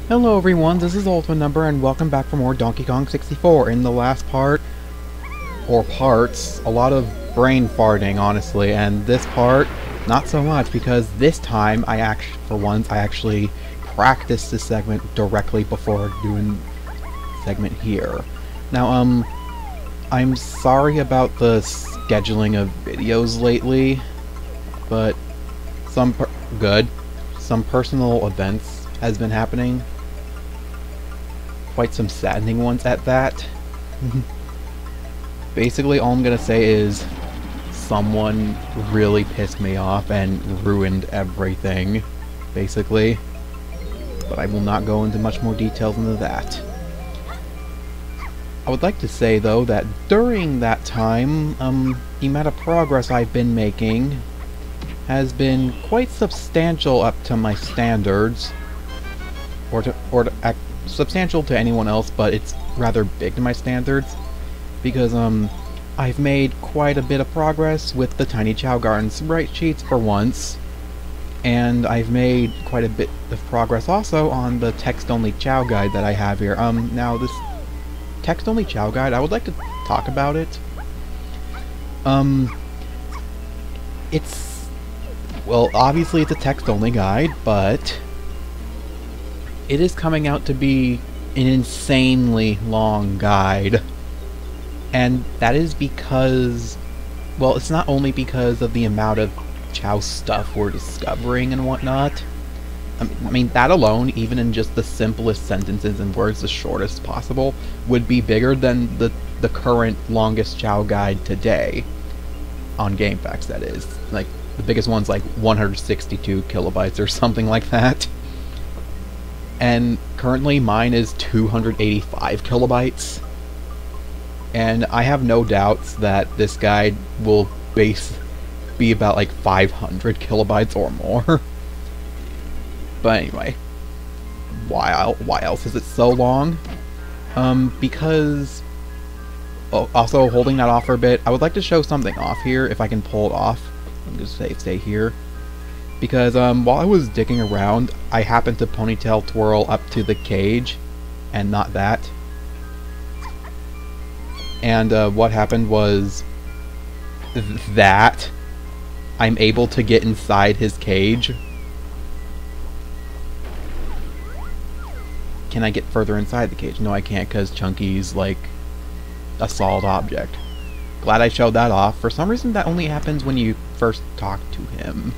Hello everyone, this is Ultimate Number and welcome back for more Donkey Kong 64. In the last part, or parts, a lot of brain farting honestly, and this part, not so much, because this time I actually practiced this segment directly before doing segment here. Now, I'm sorry about the scheduling of videos lately, but some personal events has been happening. Quite some saddening ones at that. Basically, all I'm gonna say is someone really pissed me off and ruined everything, basically. But I will not go into much more details into that. I would like to say, though, that during that time, the amount of progress I've been making has been quite substantial up to my standards, substantial to anyone else, but it's rather big to my standards, because I've made quite a bit of progress with the Tiny Chow Garden sprite sheets for once, and I've made quite a bit of progress also on the text-only Chow guide that I have here. Now this text-only Chow guide, I would like to talk about it. Well, obviously it's a text-only guide, but it is coming out to be an insanely long guide. And that is because, well, it's not only because of the amount of Chow stuff we're discovering and whatnot. I mean, that alone, even in just the simplest sentences and words, the shortest possible, would be bigger than the current longest Chow guide today. On GameFAQs, that is. Like, the biggest one's like 162 kilobytes or something like that. And currently mine is 285 kilobytes. And I have no doubts that this guide will be about like 500 kilobytes or more. But anyway, why else is it so long? Because also holding that off for a bit, I would like to show something off here if I can pull it off. I'm just stay here. Because while I was digging around, I happened to ponytail twirl up to the cage, and not that. And what happened was that I'm able to get inside his cage. Can I get further inside the cage? No, I can't, because Chunky's like a solid object. Glad I showed that off. For some reason, that only happens when you first talk to him.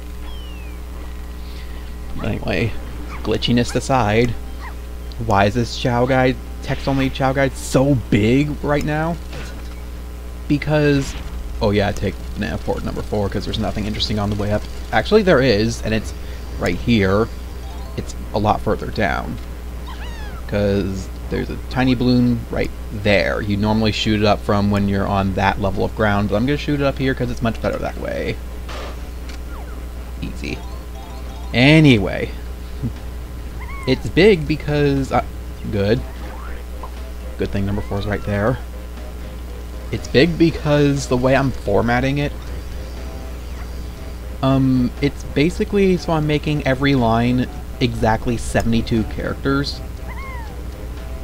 Anyway, glitchiness aside, why is this Chow guide, text-only Chow guide, so big right now? Because, oh yeah, take port number 4, because there's nothing interesting on the way up. Actually, there is, and it's right here. It's a lot further down, because there's a tiny balloon right there. You normally shoot it up from when you're on that level of ground, but I'm going to shoot it up here because it's much better that way. Easy. Anyway, it's big because good thing number 4 is right there. It's big because the way I'm formatting it, it's basically, so I'm making every line exactly 72 characters.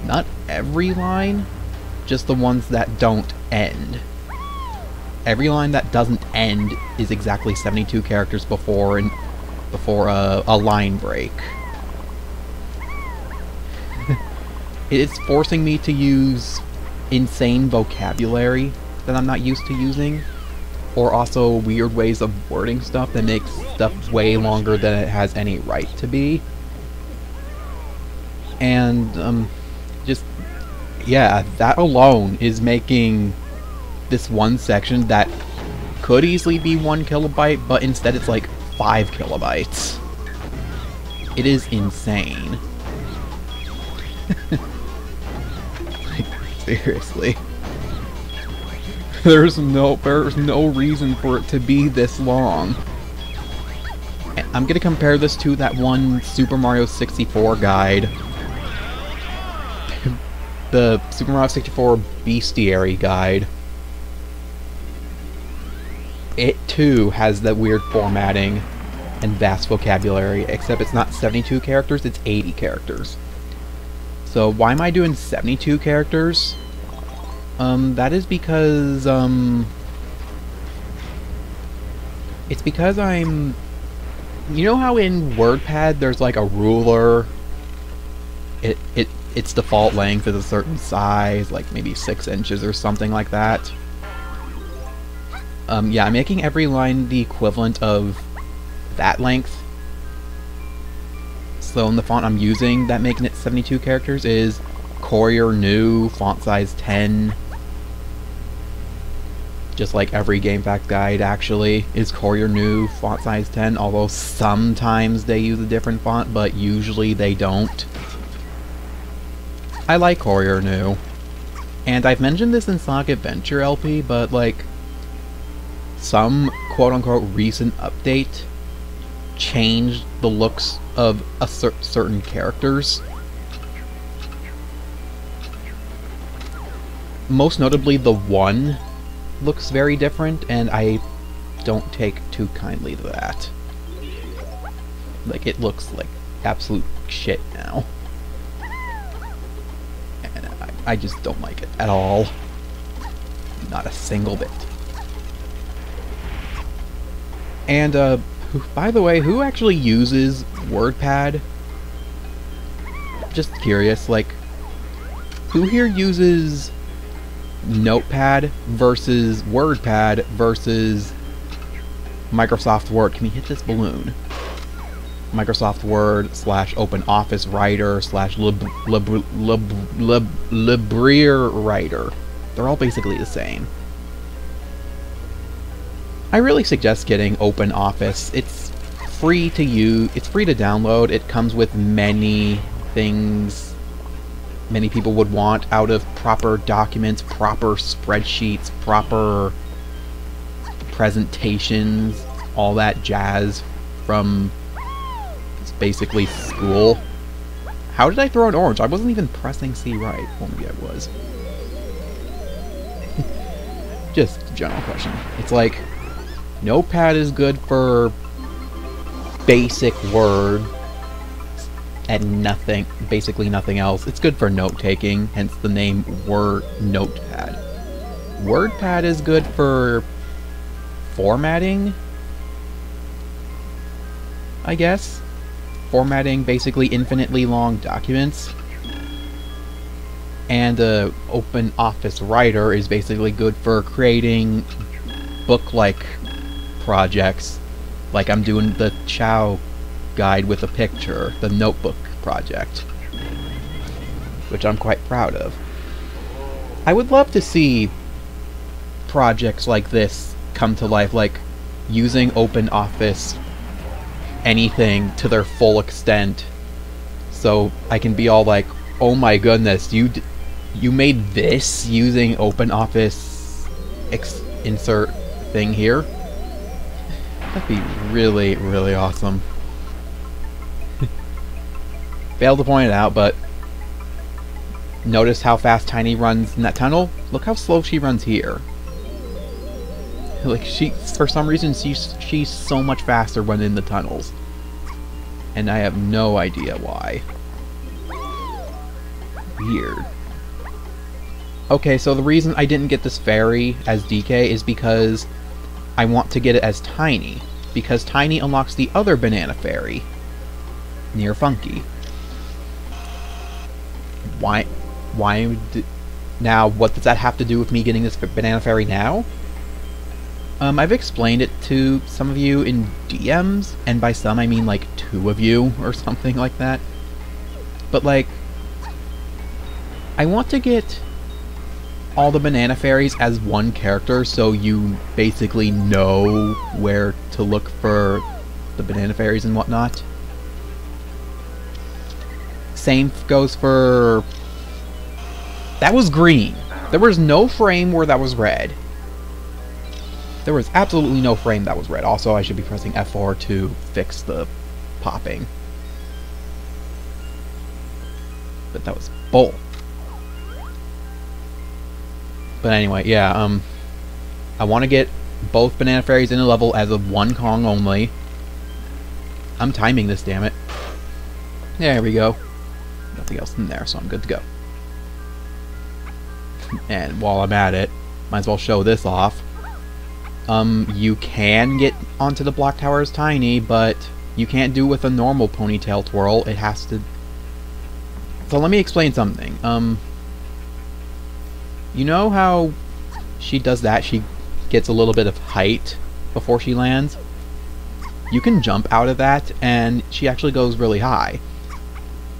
Not every line, just the ones that don't end. Every line that doesn't end is exactly 72 characters before a line break. It is forcing me to use insane vocabulary that I'm not used to using, or also weird ways of wording stuff that makes stuff way longer than it has any right to be. And, just, yeah, that alone is making this one section that could easily be 1 kilobyte, but instead it's like 5 kilobytes. It is insane. Like, seriously. There's no reason for it to be this long. I'm gonna compare this to that one Super Mario 64 guide. The Super Mario 64 Bestiary guide. It too has that weird formatting and vast vocabulary, except it's not 72 characters, it's 80 characters. So why am I doing 72 characters? That is because, it's because I'm... You know how in WordPad there's like a ruler? Its default length is a certain size, like maybe 6 inches or something like that. Yeah, I'm making every line the equivalent of that length. So in the font I'm using that making it 72 characters is Courier New, font size 10. Just like every GameFAQs guide actually is Courier New, font size 10, although sometimes they use a different font, but usually they don't. I like Courier New. And I've mentioned this in Sonic Adventure LP, but like some quote-unquote recent update changed the looks of a certain characters. Most notably, the one looks very different, and I don't take too kindly to that. Like, it looks like absolute shit now. And I just don't like it at all. Not a single bit. And, by the way, who actually uses WordPad? Just curious, like, who here uses Notepad versus WordPad versus Microsoft Word? Can we hit this balloon? Microsoft Word / Open Office Writer / Librier Writer. They're all basically the same. I really suggest getting Open Office. It's free to use, it's free to download. It comes with many things many people would want out of proper documents, proper spreadsheets, proper presentations, all that jazz from basically school. How did I throw an orange? I wasn't even pressing C right. Well, maybe I was. Just a general question. It's like, Notepad is good for basic Word and nothing, basically nothing else. It's good for note-taking, hence the name Word Notepad. WordPad is good for formatting, I guess. Formatting basically infinitely long documents. And Open Office Writer is basically good for creating book-like projects. Like I'm doing the Chow guide with a picture, the Notebook project, which I'm quite proud of. I would love to see projects like this come to life, like using Open Office anything to their full extent, so I can be all like, oh my goodness, you made this using Open Office insert thing here? That'd be really, really awesome. Failed to point it out, but notice how fast Tiny runs in that tunnel? Look how slow she runs here. Like, for some reason, she's so much faster when in the tunnels. And I have no idea why. Weird. Okay, so the reason I didn't get this fairy as DK is because I want to get it as Tiny. Because Tiny unlocks the other banana fairy near Funky. Why now, what does that have to do with me getting this banana fairy now? I've explained it to some of you in DMs, and by some I mean like 2 of you or something like that. But like, I want to get all the banana fairies as one character, so you basically know where to look for the banana fairies and whatnot. Same goes for... That was green. There was no frame where that was red. There was absolutely no frame that was red. Also, I should be pressing F4 to fix the popping. But that was bull. But anyway, yeah, I want to get both banana fairies in a level as of 1 Kong only. I'm timing this, damn it. There we go. Nothing else in there, so I'm good to go. And while I'm at it, might as well show this off. You can get onto the block tower as Tiny, but you can't do it with a normal ponytail twirl. It has to... So let me explain something. You know how she does that? She gets a little bit of height before she lands? You can jump out of that, and she actually goes really high.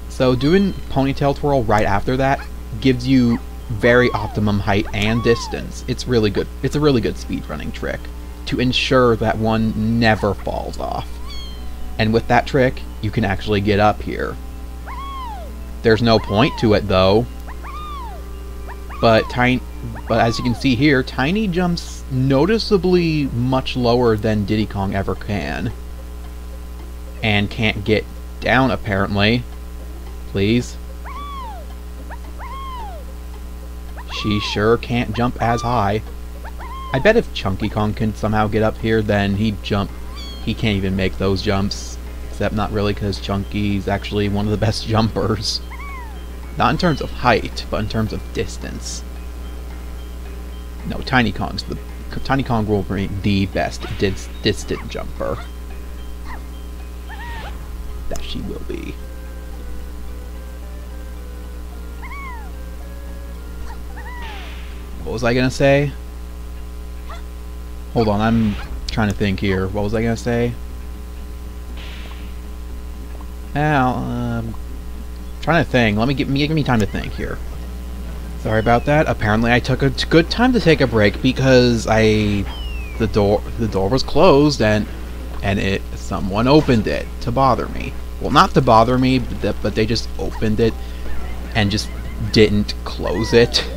So doing ponytail twirl right after that gives you very optimum height and distance. It's really good. It's a really good speedrunning trick to ensure that one never falls off. And with that trick, you can actually get up here. There's no point to it though. But as you can see here, Tiny jumps noticeably much lower than Diddy Kong ever can. And can't get down apparently. Please. She sure can't jump as high. I bet if Chunky Kong can somehow get up here, then he'd jump. He can't even make those jumps. Except not really, because Chunky's actually one of the best jumpers. Not in terms of height, but in terms of distance. No, Tiny Kong will be the best distant jumper. That she will be. What was I gonna say? Hold on, I'm trying to think here. What was I gonna say? Well, trying to think. Give me time to think here. Sorry about that. Apparently, I took a good time to take a break because the door was closed and someone opened it to bother me. Well, not to bother me, but they just opened it and just didn't close it.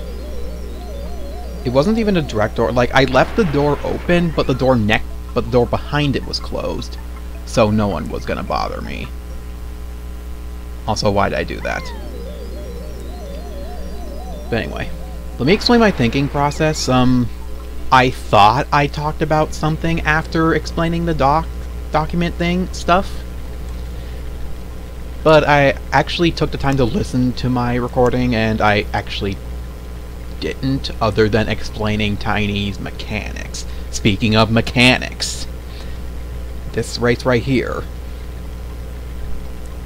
It wasn't even a direct door. Like, I left the door open, but the door behind it was closed, so no one was gonna bother me. Also, why did I do that? But anyway, let me explain my thinking process. I thought I talked about something after explaining the document thing stuff, but I actually took the time to listen to my recording, and I actually didn't, other than explaining Tiny's mechanics. Speaking of mechanics, this race right here,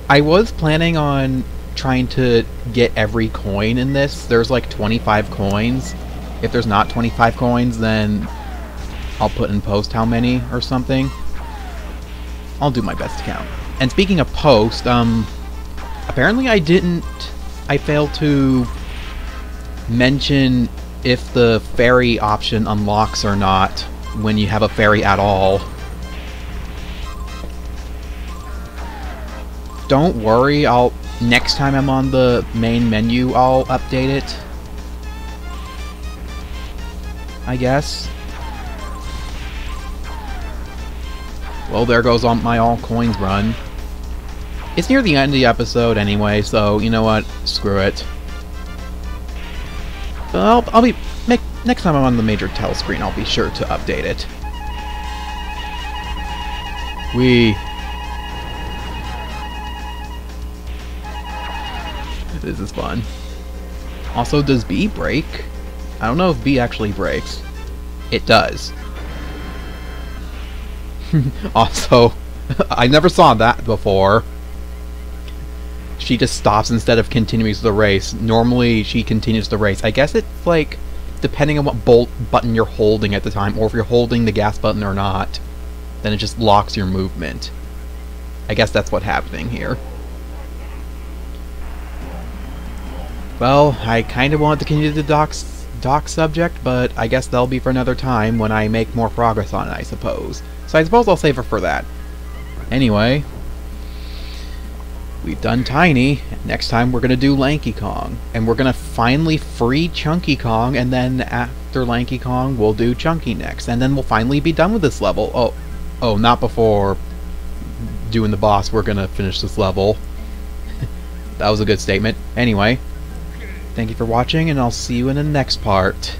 I was planning on trying to get every coin in this. There's like 25 coins. If there's not 25 coins, then I'll put in post how many or something. I'll do my best to count. And speaking of post, apparently I failed to mention if the fairy option unlocks or not when you have a fairy at all. Don't worry, next time I'm on the main menu, I'll update it, I guess. Well, there goes on my all coins run. It's near the end of the episode anyway, so you know what? Screw it. Next time I'm on the major tell screen, I'll be sure to update it. This is fun. Also, does B break? I don't know if B actually breaks. It does. Also, I never saw that before. She just stops instead of continues the race. Normally, she continues the race. I guess it's like, depending on what button you're holding at the time, or if you're holding the gas button or not, then it just locks your movement. I guess that's what's happening here. Well, I kind of wanted to continue the doc subject, but I guess that'll be for another time when I make more progress on it, I suppose. So I suppose I'll save it for that. Anyway, we've done Tiny. Next time we're going to do Lanky Kong. And we're going to finally free Chunky Kong, and then after Lanky Kong, we'll do Chunky next. And then we'll finally be done with this level. Oh, not before doing the boss. We're going to finish this level. That was a good statement. Anyway, thank you for watching, and I'll see you in the next part.